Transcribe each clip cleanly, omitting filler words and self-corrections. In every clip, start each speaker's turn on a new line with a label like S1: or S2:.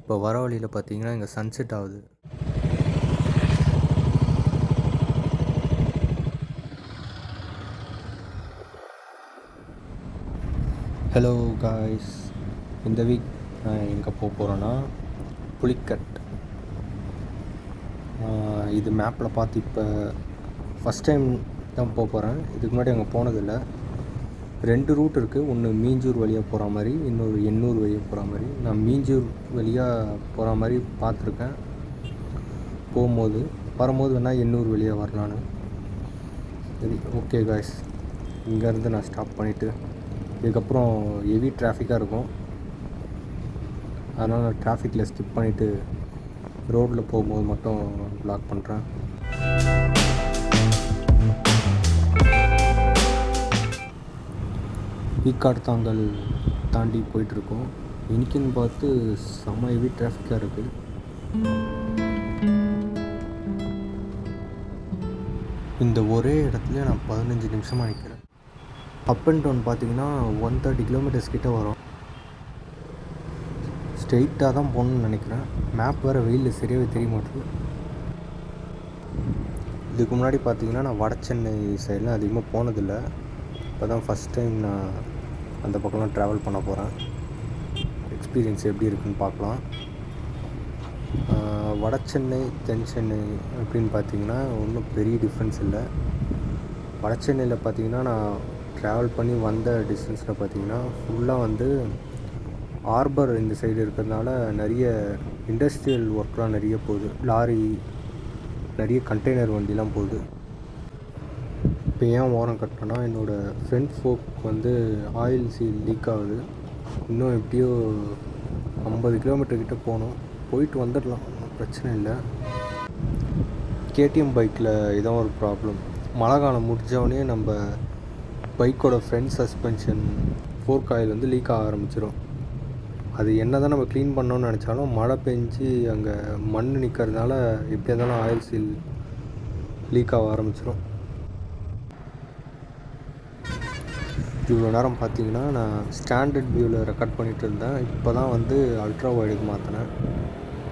S1: இப்போ வர வழியில் பார்த்தீங்கன்னா இங்கே சன்செட் ஆகுது. ஹலோ காய்ஸ், இந்த வீக் நான் எங்கே போகிறேன்னா புலிக்கட். இது மேப்பில் பார்த்து இப்போ ஃபஸ்ட் டைம் தான் போகிறேன். இதுக்கு முன்னாடி அங்கே போனதில்லை. 2 ரூட் இருக்குது. ஒன்று மீஞ்சூர் வழியாக போகிற மாதிரி, இன்னொரு எண்ணூர் வழியாக போகிற மாதிரி. நான் மீஞ்சூர் வழியாக போகிற மாதிரி பார்த்துருக்கேன் போகும்போது. வரும்போது வேணால் எண்ணூர் வழியாக வரலான்னு. சரி, ஓகே காய்ஸ், இங்கேருந்து நான் ஸ்டாப் பண்ணிவிட்டு இதுக்கப்புறம் ஹெவி டிராஃபிக்காக இருக்கும். அதனால் நான் டிராஃபிக்கில் ஸ்கிப் பண்ணிவிட்டு ரோட்டில் போகும்போது மட்டும் வ்ளாக் பண்ணுறேன். ஈக்காடுத்தாங்கல் தாண்டி போயிட்டுருக்கோம். இன்றைக்கின்னு பார்த்து செம்ம ஹெவி டிராஃபிக்காக இருக்குது. இந்த ஒரே இடத்துல நான் 15 நிமிஷமாக நிற்கிறேன். அப் அண்ட் டவுன் பார்த்தீங்கன்னா 130 கிலோமீட்டர்ஸ் கிட்டே வரும். ஸ்ட்ரெயிட்டாக தான் போகணுன்னு நினைக்கிறேன். மேப் வேறு வெயிலில் சரியாகவே தெரிய மாட்டேது. இதுக்கு முன்னாடி பார்த்தீங்கன்னா நான் வட சென்னை சைடெலாம் அதிகமாக போனதில்லை. இப்போ தான் ஃபஸ்ட் டைம் நான் அந்த பக்கம்லாம் ட்ராவல் பண்ண போகிறேன். எக்ஸ்பீரியன்ஸ் எப்படி இருக்குதுன்னு பார்க்கலாம். வட சென்னை தென் சென்னை அப்படின்னு பார்த்தீங்கன்னா ஒன்றும் பெரிய டிஃப்ரென்ஸ் இல்லை. வட சென்னையில் பார்த்தீங்கன்னா நான் ட்ராவல் பண்ணி வந்த டிஸ்டன்ஸில் பார்த்தீங்கன்னா ஃபுல்லாக வந்து ஹார்பர் இந்த சைடு இருக்கிறதுனால நிறைய இண்டஸ்ட்ரியல் ஒர்க்லாம் நிறைய போகுது. லாரி, நிறைய கண்டெய்னர் வண்டிலாம் போகுது. இப்போ ஏன் ஓரம் கட்டினேன்னா என்னோடய ஃப்ரண்ட் ஃபோக் வந்து ஆயில் சீல் லீக் ஆகுது. இன்னும் எப்படியோ 50 கிலோமீட்டர் கிட்டே போகணும். போயிட்டு வந்துடலாம், பிரச்சனை இல்லை. கேடிஎம் பைக்கில் இதான் ஒரு ப்ராப்ளம். மழை காலம் முடிஞ்சவொடனே நம்ம பைக்கோட ஃப்ரண்ட் சஸ்பென்ஷன் ஃபோர்க் ஆயில் வந்து லீக் ஆக ஆரம்பிச்சிடும். அது என்ன தான் நம்ம க்ளீன் பண்ணோன்னு நினச்சாலும் மழை பெஞ்சு அங்கே மண் நிற்கிறதுனால எப்படி இருந்தாலும் ஆயில் சீல் லீக் ஆக ஆரம்பிச்சிடும். இவ்வளோ நேரம் பார்த்தீங்கன்னா நான் ஸ்டாண்டர்ட் வியூவில் ரெக்கார்ட் பண்ணிகிட்டு இருந்தேன். இப்போ தான் வந்து அல்ட்ரா வைடுக்கு மாற்றினேன்.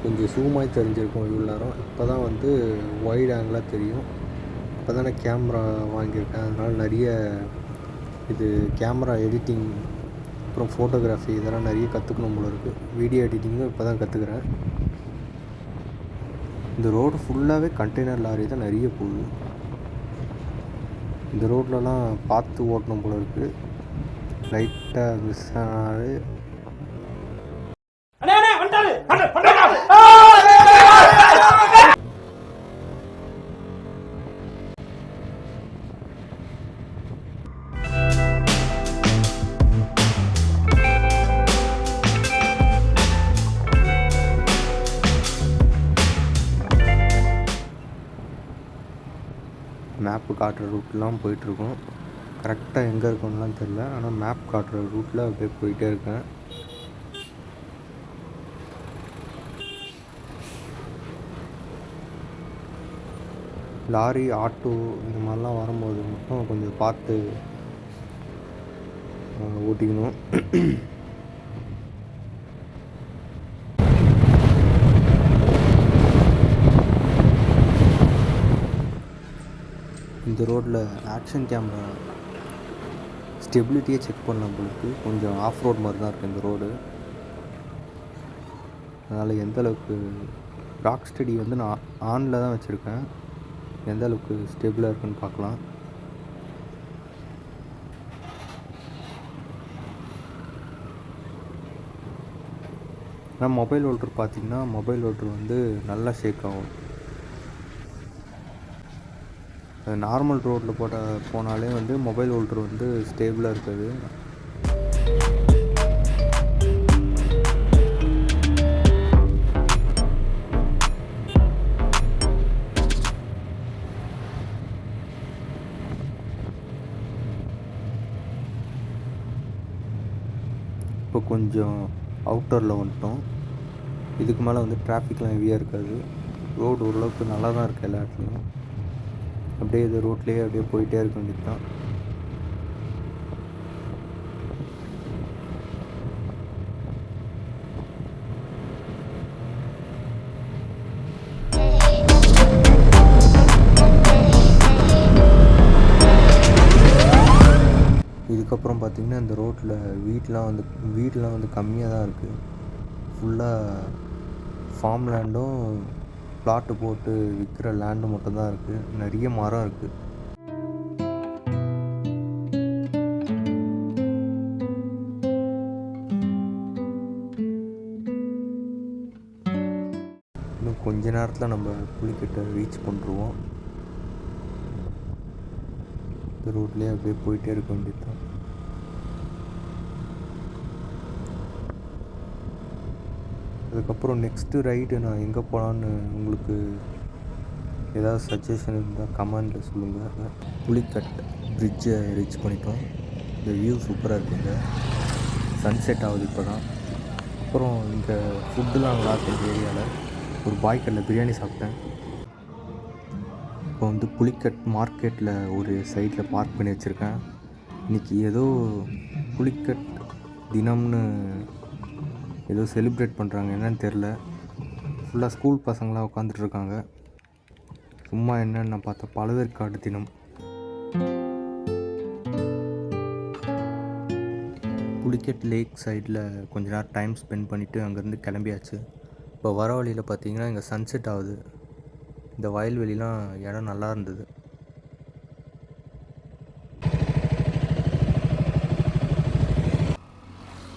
S1: கொஞ்சம் சூமாய் தெரிஞ்சிருக்கும் இவ்வளோ நேரம். இப்போ தான் வந்து வைட் ஆங்கிளாக தெரியும். இப்போ தான் நான் கேமரா வாங்கியிருக்கேன். அதனால் நிறைய இது கேமரா எடிட்டிங் அப்புறம் ஃபோட்டோகிராஃபி இதெல்லாம் நிறைய கற்றுக்கணும் போல இருக்குது. வீடியோ எடிட்டிங்கும் இப்போ தான் கற்றுக்குறேன். இந்த ரோடு ஃபுல்லாகவே கண்டெய்னர் லாரி தான் நிறைய போகுது. இந்த ரோட்லலாம் பார்த்து ஓட்டணும் போல இருக்குது. லைட்டாக மிஸ் ஆனாலே மேப்பு காட்டுற ரூட்லாம் போயிட்டுருக்கோம். கரெக்டாக எங்கே இருக்கோம்லாம் தெரில, ஆனால் மேப் காட்டுற ரூட்டில் அப்படியே போயிட்டே இருக்கேன். லாரி, ஆட்டோ இந்த மாதிரிலாம் வரும்போது மட்டும் கொஞ்சம் பார்த்து ஓட்டிக்கணும். இந்த ரோட்டில் ஆக்ஷன் கேமரா ஸ்டெபிலிட்டியே செக் பண்ணலாம் போலுக்கு. கொஞ்சம் ஆஃப் ரோட் மாதிரி தான் இருக்குது இந்த ரோடு. அதனால் எந்தளவுக்கு ராக் ஸ்டடி வந்து நான் ஆனில் தான் வச்சுருக்கேன். எந்த அளவுக்கு ஸ்டேபிளாக இருக்குன்னு பார்க்கலாம். ஆனால் மொபைல் ஹோல்டர் பார்த்திங்கன்னா மொபைல் ஹோல்டர் வந்து நல்லா ஷேக் ஆகும். நார்மல் ரோட்டில் போனாலே வந்து மொபைல் ஹோல்டர் வந்து ஸ்டேபிளாக இருக்காது. இப்போ கொஞ்சம் அவுட்டரில் வந்துட்டோம். இதுக்கு மேலே வந்து டிராஃபிக்லாம் ஹெவியாக இருக்காது. ரோடு ஓரளவுக்கு நல்லா தான் இருக்குது எல்லா இடத்துலையும். அப்படியே இது ரோட்லேயே அப்படியே போயிட்டே இருக்க வேண்டியது தான். அதுக்கப்புறம் பார்த்திங்கன்னா இந்த ரோட்டில் வீடெலாம் வந்து கம்மியாக தான் இருக்குது. ஃபுல்லாக ஃபார்ம் லேண்டும் பிளாட்டு போட்டு விற்கிற லேண்டு மட்டும்தான் இருக்குது. நிறைய மரம் இருக்குது. இன்னும் கொஞ்ச நேரத்தில் நம்ம புலிக்கட்டை ரீச் பண்ணிருவோம். இந்த ரோட்லேயே அப்படியே போயிட்டே இருக்க வேண்டியது தான். அதுக்கப்புறம் நெக்ஸ்ட்டு ரைடு நான் எங்கே போகலான்னு உங்களுக்கு ஏதாவது சஜஷன் இருந்தால் கமெண்டில் சொல்லுங்கள். புலிக்கட் பிரிட்ஜை ரீச் பண்ணிட்டோம். இந்த வியூ சூப்பராக இருக்குங்க. சன்செட் ஆகுது இப்போ தான். அப்புறம் இங்கே ஃபுட்டுலாம் நல்லா இருக்குது. இந்த ஏரியாவில் ஒரு பாய் கடையில் பிரியாணி சாப்பிட்டேன். இப்போ வந்து புலிக்கட் மார்க்கெட்டில் ஒரு சைடில் பார்க் பண்ணி வச்சுருக்கேன். இன்றைக்கி ஏதோ புலிக்கட் தினம்னு ஏதோ செலிப்ரேட் பண்ணுறாங்க, என்னன்னு தெரில. ஃபுல்லாக ஸ்கூல் பசங்களாம் உட்காந்துட்ருக்காங்க. சும்மா என்னன்னு நான் பார்த்தா பழவேற்காடு தினம். புலிக்கட் லேக் சைடில் கொஞ்ச நேரம் டைம் ஸ்பெண்ட் பண்ணிவிட்டு அங்கேருந்து கிளம்பியாச்சு. இப்போ வர வழியில் பார்த்தீங்கன்னா இங்கே சன்செட் ஆகுது. இந்த வயல்வெளிலாம் இடம் நல்லா இருந்தது.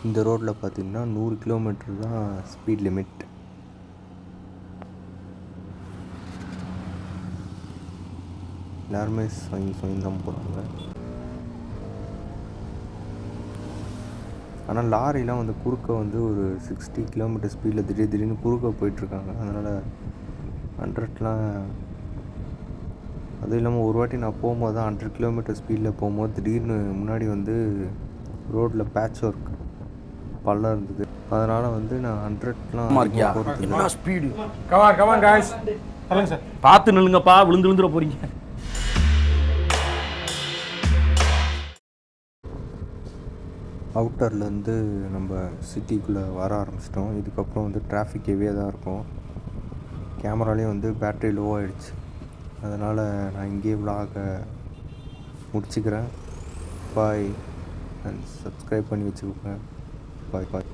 S1: இந்த ரோட்டில் பார்த்திங்கன்னா 100 கிலோமீட்டர் தான் ஸ்பீட் லிமிட். எல்லாருமே சொயின் தான் போகிறாங்க. ஆனால் லாரிலாம் வந்து குறுக்க வந்து ஒரு 60 கிலோமீட்டர் ஸ்பீடில் திடீர்னு குறுக்க போயிட்டுருக்காங்க. அதனால் 100லாம், அதுவும் இல்லாமல் ஒரு வாட்டி நான் போகும்போது தான் 100 கிலோமீட்டர் ஸ்பீடில் போகும்போது திடீர்னு முன்னாடி வந்து ரோட்டில் பேட்ச் ஒர்க் பள்ளம் இருந்தது. அதனால் வந்து நான் 100லாம்
S2: ஸ்பீடு கமான் गाइस சொல்லுங்க சார். பார்த்து நில்லுங்கப்பா, விழுந்துற போகிறீங்க.
S1: அவுட்டர்லேருந்து நம்ம சிட்டிக்குள்ளே வர ஆரம்பிச்சிட்டோம். இதுக்கப்புறம் வந்து டிராஃபிக் ஹெவியாக தான் இருக்கும். கேமராலேயும் வந்து பேட்ரி லோ ஆகிடுச்சு. அதனால் நான் இங்கேயே விலாகை முடிச்சுக்கிறேன். பாய். அண்ட் சப்ஸ்கிரைப் பண்ணி வச்சுக்கோங்க. பாய்.